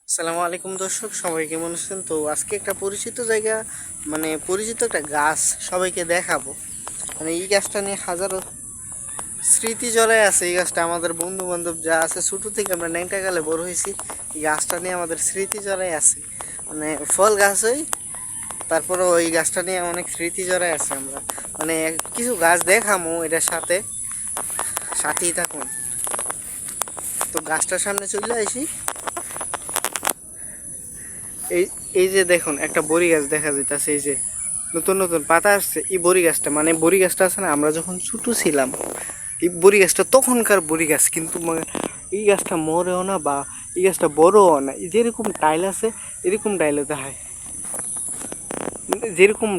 আসসালামু আলাইকুম দর্শক, সবাই কেমন আছেন? তো আজকে একটা পরিচিত জায়গা, মানে পরিচিত একটা গাছ সবাইকে দেখাবো। মানে এই গাছটা নিয়ে হাজারো স্মৃতি জড়ায় আছে। এই গাছটা আমাদের বন্ধু বান্ধব যা আছে, ছোটো থেকে আমরা ন্যাংটাকালে বড় হয়েছি, এই গাছটা নিয়ে আমাদের স্মৃতি জড়ায় আছে। মানে ফল গাছ ওই, তারপরে ওই গাছটা নিয়ে অনেক স্মৃতি জড়ায় আছে। আমরা মানে কিছু গাছ দেখামো এটার সাথে, সাথেই থাকুন। তো গাছটার সামনে চলে আসি। এই এই যে দেখুন, একটা বড়ি গাছ দেখা যাইতেছে। এই যে নতুন নতুন পাতা আসছে। এই বড়ি গাছটা, মানে বড়ি গাছটা আছে না, আমরা যখন ছোট ছিলাম, এই বড়ি গাছটা তখনকার বড়ি গাছ, কিন্তু এই গাছটা মরেও না বা এই গাছটা বড়ও না। যেরকম ডাইল আছে এরকম ডাইলে দেখায়, যেরকম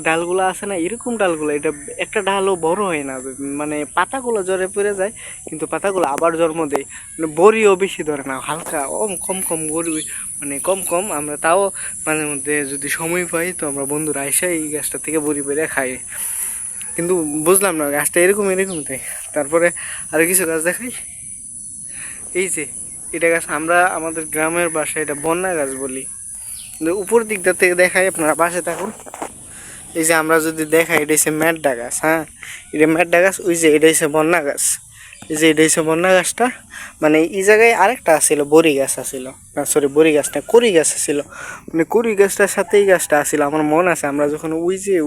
ডালগুলো আছে না, এরকম ডালগুলো, এটা একটা ডালও বড় হয় না। মানে পাতাগুলো জ্বরে পড়ে যায়, কিন্তু পাতাগুলো আবার জন্ম দেয়। মানে বড়িও বেশি ধরে না, হালকা কম কম বড়ি, মানে কম কম। আমরা তাও মাঝে মধ্যে যদি সময় পাই, তো আমরা বন্ধুরা এসে এই গাছটা থেকে বড়ি পেরে খাই। কিন্তু বুঝলাম না গাছটা এরকম এরকম তাই। তারপরে আরও কিছু গাছ দেখাই। এই যে এটা গাছ, আমরা আমাদের গ্রামের বাসায় এটা বন্যা গাছ বলি। উপর দিকটা থেকে দেখাই, আপনারা পাশে থাকুন। এই যে আমরা যদি দেখাই, এটা হচ্ছে ম্যাড্ডা গাছ। হ্যাঁ, এটা ম্যাড্ডা গাছ। ওই যে এটা হচ্ছে বন্যা গাছ। এই যে এটা হচ্ছে বন্যা গাছটা। মানে এই জায়গায় আরেকটা আছিল, বড়ি গাছ আছিল, না সরি, বড়ি গাছ না, কড়ি গাছ আছিল। মানে কড়ি গাছটার সাথে এই গাছটা আছিল। আমার মন আছে, আমরা যখন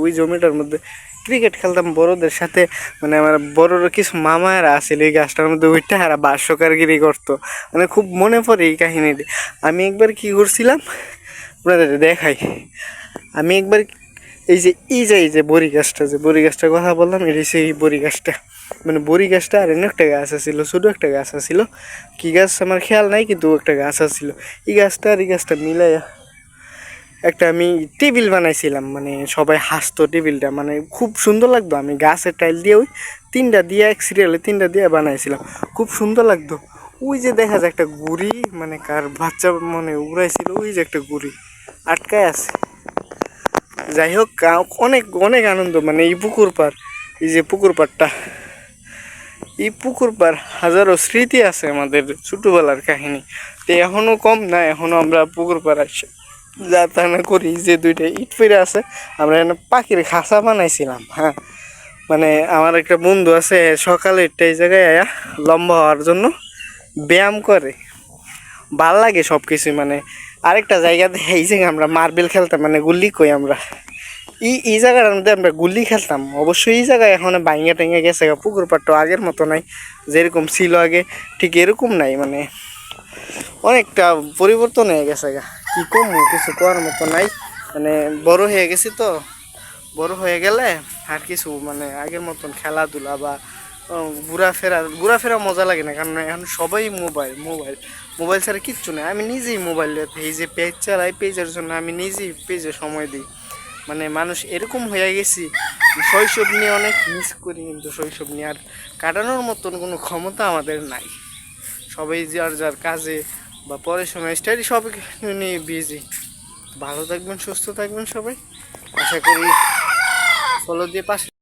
ওই জমিটার মধ্যে ক্রিকেট খেলতাম বড়দের সাথে, মানে আমার বড়র কিছু মামারা আছিল এই গাছটার মধ্যে, ওইটা হারা বাস্যকারগিরি করতো। মানে খুব মনে পড়ে এই কাহিনীটি। আমি একবার কি করছিলাম আপনাদের দেখাই। আমি একবার এই যে বড়ি গাছটা, যে বড়ি গাছটার কথা বললাম, এটা হচ্ছে এই বড়ি গাছটা। মানে বড়ি গাছটা আর একটা গাছ আছিল, ছোটো একটা গাছ আছিল। কি গাছ আমার খেয়াল নাই, কিন্তু একটা গাছ আছিল। এই গাছটা আর এই গাছটা মিলাই একটা আমি টেবিল বানাইছিলাম। মানে সবাই হাসতো টেবিলটা, মানে খুব সুন্দর লাগতো। আমি গাছের টাইল দিয়ে ওই তিনটা দিয়ে, এক সিরিয়ালে তিনটা দিয়ে বানাইছিলাম, খুব সুন্দর লাগতো। ওই যে দেখা যায় একটা গুড়ি, মানে কার বাচ্চা মানে উড়াইছিল, ওই যে একটা গুড়ি আটকায় আছে। যাই হোক, অনেক অনেক আনন্দ। মানে এই পুকুর পার, এই যে পুকুর পাড়টা, এই পুকুর পার হাজারো স্মৃতি আছে আমাদের ছোটোবেলার কাহিনী। তো এখনও কম না, এখনও আমরা পুকুর পাড় আসি, যা তা না করি। যে দুইটা ইট ফিরে আছে, আমরা এখানে পাখির খাঁচা বানাইছিলাম। হ্যাঁ, মানে আমার একটা বন্ধু আছে, সকালে এই জায়গায় আয়া লম্বা হওয়ার জন্য ব্যায়াম করে, ভাল লাগে সব কিছুই। মানে আরেকটা জায়গাতে এই যে আমরা মার্বেল খেলতাম, মানে গুল্লি কই আমরা, এই জায়গাটার মধ্যে আমরা গুল্লি খেলতাম। অবশ্যই এই জায়গায় এখন ভাঙে টেঙে গেছে, পুকুর পাড়টা আগের মতো নাই, যেরকম ছিল আগে ঠিক এরকম নাই। মানে অনেকটা পরিবর্তন হয়ে গেছে গা, কি কম, কিছু করার মতো নাই। মানে বড় হয়ে গেছি তো, বড় হয়ে গেলে আর কিছু মানে আগের মতন খেলাধুলা বা ঘোরাফেরা মজা লাগে না। কারণ এখন সবাই মোবাইল মোবাইল মোবাইল ছাড়া কিচ্ছু নেই। আমি নিজেই মোবাইল, এই যে পেজ চালাই, পেজের জন্য আমি নিজেই পেজে সময় দিই। মানে মানুষ এরকম হয়ে গেছি, শৈশব নিয়ে অনেক মিস করি, কিন্তু শৈশব নিয়ে আর কাটানোর মতন কোনো ক্ষমতা আমাদের নাই। সবাই যার যার কাজে বা পড়াশোনা স্টাডি সব নিয়ে বিজি। ভালো থাকবেন, সুস্থ থাকবেন সবাই, আশা করি ফলো দিয়ে পাশে।